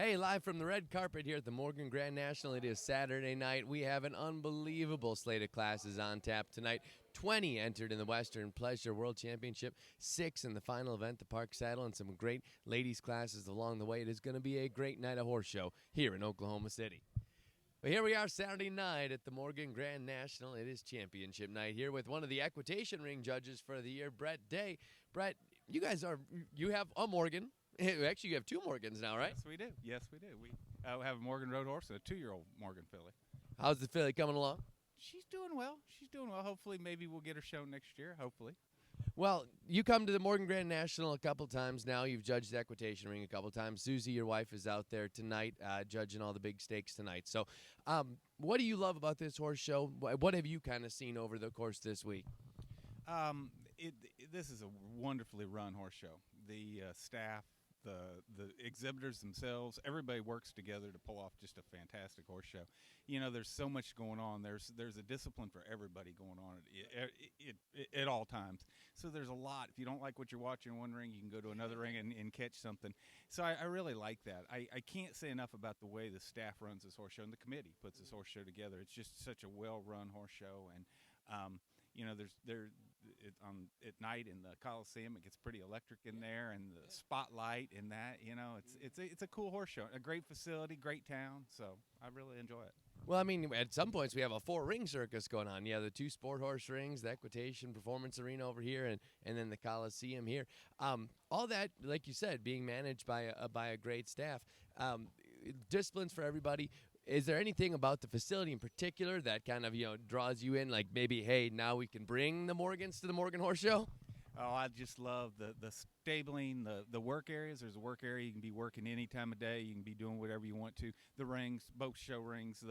Hey, live from the red carpet here at the Morgan Grand National. It is Saturday night. We have an unbelievable slate of classes on tap tonight. 20 entered in the Western Pleasure World Championship, 6 in the final event, the Park Saddle, and some great ladies' classes along the way. It is going to be a great night of horse show here in Oklahoma City. But here we are Saturday night at the Morgan Grand National. It is championship night here with one of the equitation ring judges for the year, Brett Day. Brett, you have a Morgan. Actually, you have two Morgans now, right? Yes, we do. Yes, we do. We have a Morgan Road horse and a 2-year-old Morgan filly. How's the filly coming along? She's doing well. Hopefully, maybe we'll get her shown next year. Hopefully. Well, you come to the Morgan Grand National a couple times now. You've judged the equitation ring a couple times. Susie, your wife, is out there tonight judging all the big stakes tonight. So what do you love about this horse show? What have you kind of seen over the course this week? This is a wonderfully run horse show. The staff, the exhibitors themselves, everybody works together to pull off just a fantastic horse show. You know, there's so much going on. There's a discipline for everybody going on at all times. So there's a lot. If you don't like what you're watching in one ring, you can go to another ring and catch something. So I really like that. I can't say enough about the way the staff runs this horse show and the committee puts this horse show together. It's just such a well-run horse show. And you know, at night in the Coliseum, it gets pretty electric in there, and the spotlight and that. You know, it's a cool horse show, a great facility, great town. So I really enjoy it. Well, I mean, at some points we have a 4-ring circus going on. Yeah, the 2 sport horse rings, the equitation performance arena over here, and then the Coliseum here. All that, like you said, being managed by a great staff. Disciplines for everybody. Is there anything about the facility in particular that kind of, draws you in? Like maybe, hey, now we can bring the Morgans to the Morgan Horse Show? Oh, I just love the stabling, the work areas. There's a work area you can be working any time of day. You can be doing whatever you want to. The rings, both show rings,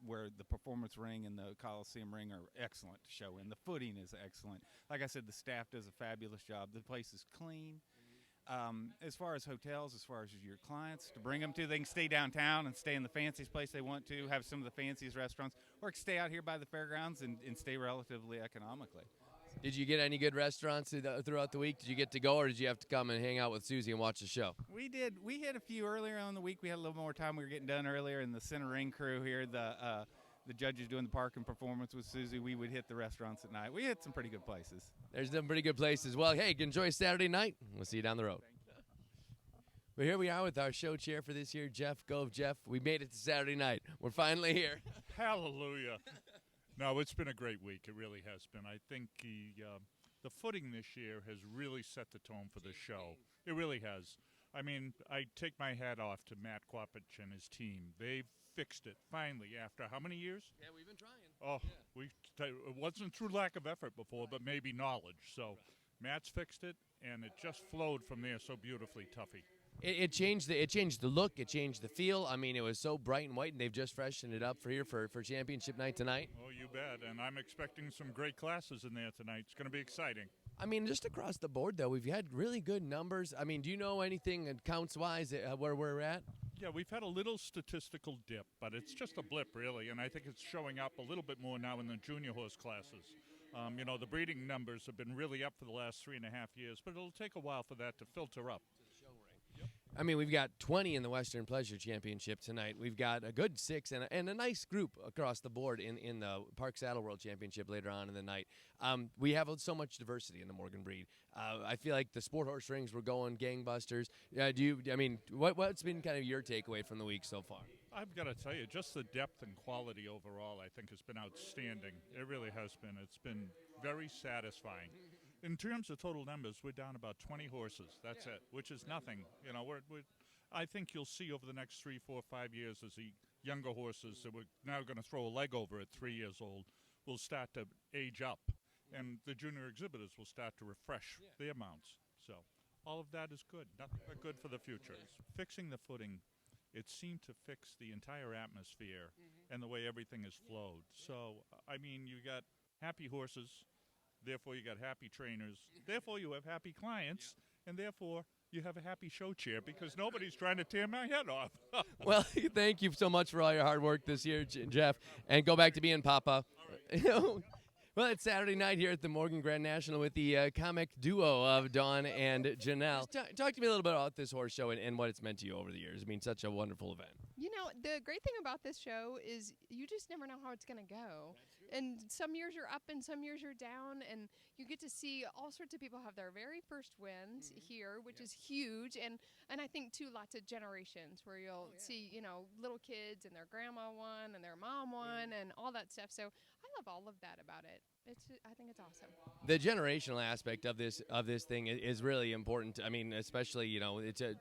where the performance ring and the Coliseum ring are excellent to show in. The footing is excellent. Like I said, the staff does a fabulous job. The place is clean. As far as hotels, as far as your clients to bring them to, they can stay downtown and stay in the fanciest place they want to, have some of the fanciest restaurants, or stay out here by the fairgrounds and stay relatively economically. Did you get any good restaurants throughout the week? Did you get to go, or did you have to come and hang out with Susie and watch the show? We did. We hit a few earlier on in the week. We had a little more time. We were getting done earlier, and the center ring crew here, the judges doing the parking performance with Susie, we would hit the restaurants at night. We hit some pretty good places. There's some pretty good places. Well, hey, enjoy Saturday night. We'll see you down the road. Well, here we are with our show chair for this year, Jeff Cove. Jeff, we made it to Saturday night. We're finally here. Hallelujah. No, it's been a great week. It really has been. I think the footing this year has really set the tone for the show. It really has. I mean, I take my hat off to Matt Quapich and his team. They've fixed it finally after how many years? Yeah, we've been trying. Oh, yeah. It wasn't through lack of effort before, but maybe knowledge. So Matt's fixed it, and it just flowed from there so beautifully, Tuffy. It changed the look. It changed the feel. I mean, it was so bright and white, and they've just freshened it up for here for championship night tonight. Oh, you bet. And I'm expecting some great classes in there tonight. It's going to be exciting. I mean, just across the board, though, we've had really good numbers. I mean, do you know anything counts-wise where we're at? Yeah, we've had a little statistical dip, but it's just a blip, really, and I think it's showing up a little bit more now in the junior horse classes. You know, the breeding numbers have been really up for the last 3.5 years, but it'll take a while for that to filter up. I mean, we've got 20 in the Western Pleasure Championship tonight. We've got a good 6 and a nice group across the board in the Park Saddle World Championship later on in the night. We have so much diversity in the Morgan breed. I feel like the sport horse rings were going gangbusters. What's been kind of your takeaway from the week so far? I've got to tell you, just the depth and quality overall, I think, has been outstanding. It really has been. It's been very satisfying. In terms of total numbers, we're down about 20 horses. That's it, which is nothing. You know, I think you'll see over the next 3, 4, 5 years as the younger horses that we're now going to throw a leg over at 3 years old will start to age up, and the junior exhibitors will start to refresh their mounts. So all of that is good. Nothing but good for the future. Fixing the footing, it seemed to fix the entire atmosphere and the way everything has flowed. So, I mean, you got happy horses. Therefore, you got happy trainers. Therefore, you have happy clients. And therefore, you have a happy show chair because nobody's trying to tear my head off. Well, thank you so much for all your hard work this year, Jeff. And go back to being Papa. Well, it's Saturday night here at the Morgan Grand National with the comic duo of Dawn and Janelle. Talk to me a little bit about this horse show and what it's meant to you over the years. I mean, such a wonderful event. You know, the great thing about this show is you just never know how it's going to go. And some years you're up and some years you're down, and you get to see all sorts of people have their very first wins here, which is huge. And I think, too, lots of generations where you'll see, you know, little kids and their grandma won and their mom won and all that stuff. So I love all of that about it. I think it's awesome. The generational aspect of this thing is really important. I mean, especially, you know, it's a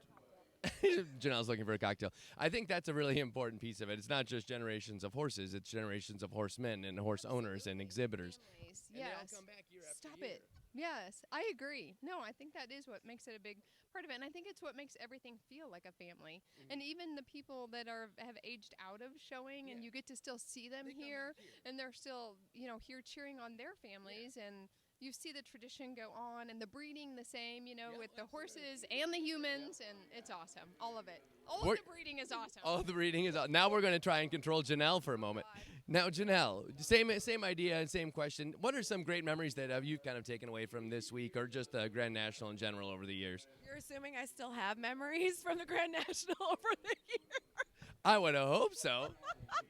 Janelle's looking for a cocktail. I think that's a really important piece of it. It's not just generations of horses; it's generations of horsemen and horse owners and exhibitors. Families. And they all Yes. come back year after Stop year. it. Yes, I agree. No, I think that is what makes it a big part of it, and I think it's what makes everything feel like a family. And even the people that have aged out of showing, and you get to still see them here, and they're still, you know, here cheering on their families, and you see the tradition go on, and the breeding the same, you know, with the horses and the humans, and it's awesome. All of it. All of the breeding is awesome. All the breeding is out. Now we're going to try and control Janelle for a moment. God. Now, Janelle, same idea and same question. What are some great memories that you've kind of taken away from this week or just the Grand National in general over the years? You're assuming I still have memories from the Grand National over the year. I would have hoped so.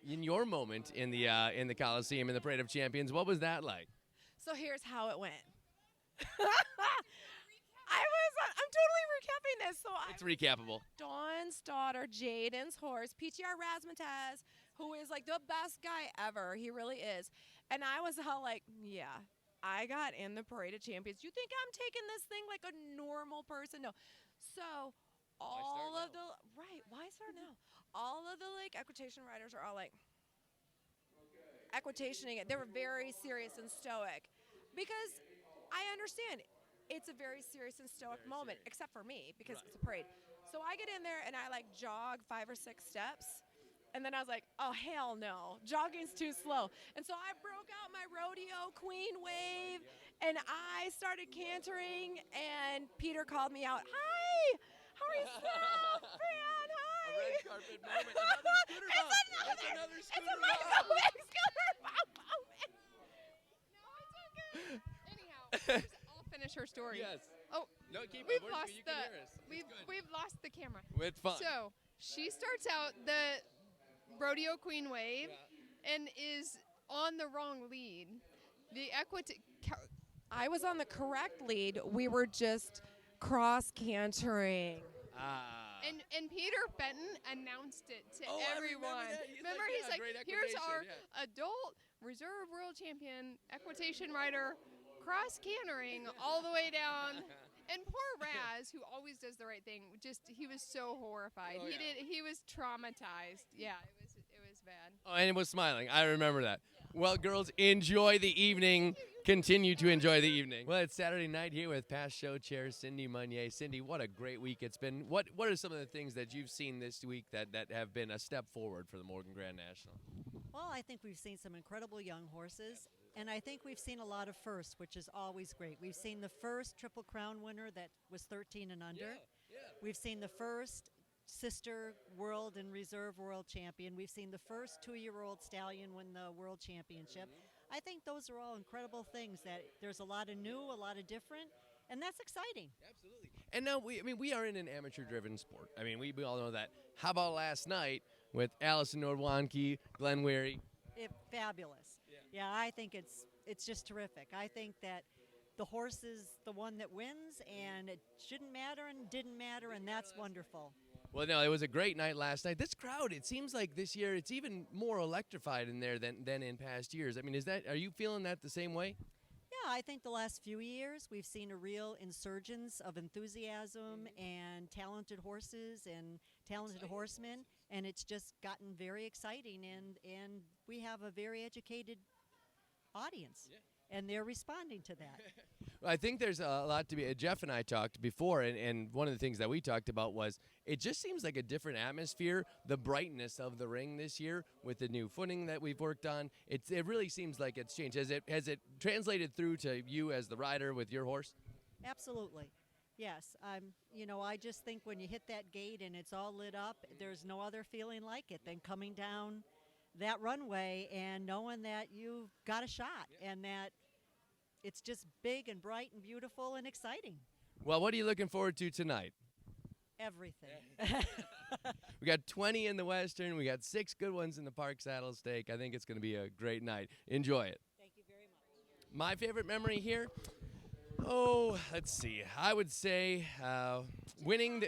In your moment in the Coliseum in the Parade of Champions, what was that like? So here's how it went. I'm totally recapping this. So It's recappable. Dawn's daughter, Jaden's horse, PTR Razzmatazz, who is like the best guy ever. He really is. And I was all like, yeah, I got in the Parade of Champions. You think I'm taking this thing like a normal person? No. So all of the why start now? All of the like equitation riders are all like equitationing it. They were very serious and stoic because I understand it's a very serious and stoic moment, except for me because it's a parade. So I get in there and I like jog 5 or 6 steps. And then I was like, oh, hell no. Jogging's too slow. And so I broke out my rodeo queen wave and I started cantering and Peter called me out. Hi, how are you, Steph? Fran, hi. A red carpet moment. Another scooter bump. It's another scooter bump. scooter bump moment. No, it's okay. Anyhow, I'll finish her story. Yes. Oh, No, keep we've it. lost You can hear us. we've lost the camera. It's fun. So she starts out the rodeo queen wave and is on the wrong lead. The I was on the correct lead. We were just cross cantering. and Peter Benton announced it to Oh, I everyone. remember that. He's Remember, like, he's yeah, like, great here's our equitation, adult reserve world champion equitation rider cross cantering all the way down. And poor Raz, who always does the right thing, he was so horrified. Oh, yeah. He was traumatized. Yeah, it was bad. Oh, and it was smiling. I remember that. Well, girls, enjoy the evening. Continue to enjoy the evening. Well, it's Saturday night here with past show chair Cyndi Meunier. Cyndi, what a great week it's been. What are some of the things that you've seen this week that have been a step forward for the Morgan Grand National? Well, I think we've seen some incredible young horses, and I think we've seen a lot of firsts, which is always great. We've seen the first Triple Crown winner that was 13 and under. Yeah. We've seen the first sister world and reserve world champion. We've seen the first 2-year-old stallion win the world championship. I think those are all incredible things that there's a lot of new, a lot of different, and that's exciting. Absolutely. And now we are in an amateur-driven sport. I mean, we all know that. How about last night with Allison Nordwanke, Glenn Weary? Fabulous. Yeah, I think it's just terrific. I think that the horse is the one that wins, and it shouldn't matter and didn't matter, and that's wonderful. Well, no, it was a great night last night. This crowd, it seems like this year it's even more electrified in there than in past years. I mean, are you feeling that the same way? Yeah, I think the last few years we've seen a real insurgence of enthusiasm and talented horses and talented horsemen, and it's just gotten very exciting, and we have a very educated audience, and they're responding to that. I think there's a lot to be. Jeff and I talked before, and one of the things that we talked about was it just seems like a different atmosphere. The brightness of the ring this year with the new footing that we've worked on, it really seems like it's changed. Has it translated through to you as the rider with your horse? Absolutely. Yes, I just think when you hit that gate and it's all lit up, there's no other feeling like it than coming down that runway and knowing that you've got a shot and that it's just big and bright and beautiful and exciting. Well, what are you looking forward to tonight? Everything. We got 20 in the Western. We got 6 good ones in the Park Saddle Steak. I think it's going to be a great night. Enjoy it. Thank you very much. My favorite memory here? Oh, let's see. I would say winning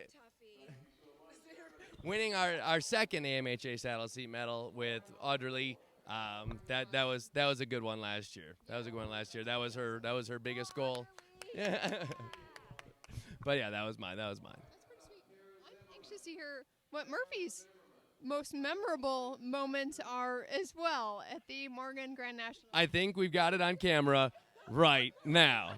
our second AMHA Saddle Seat medal with Audrey Lee. That was a good one last year. That was her biggest goal. But yeah, that was mine. That's pretty sweet. I'm anxious to hear what Murphy's most memorable moments are as well at the Morgan Grand National. I think we've got it on camera right now.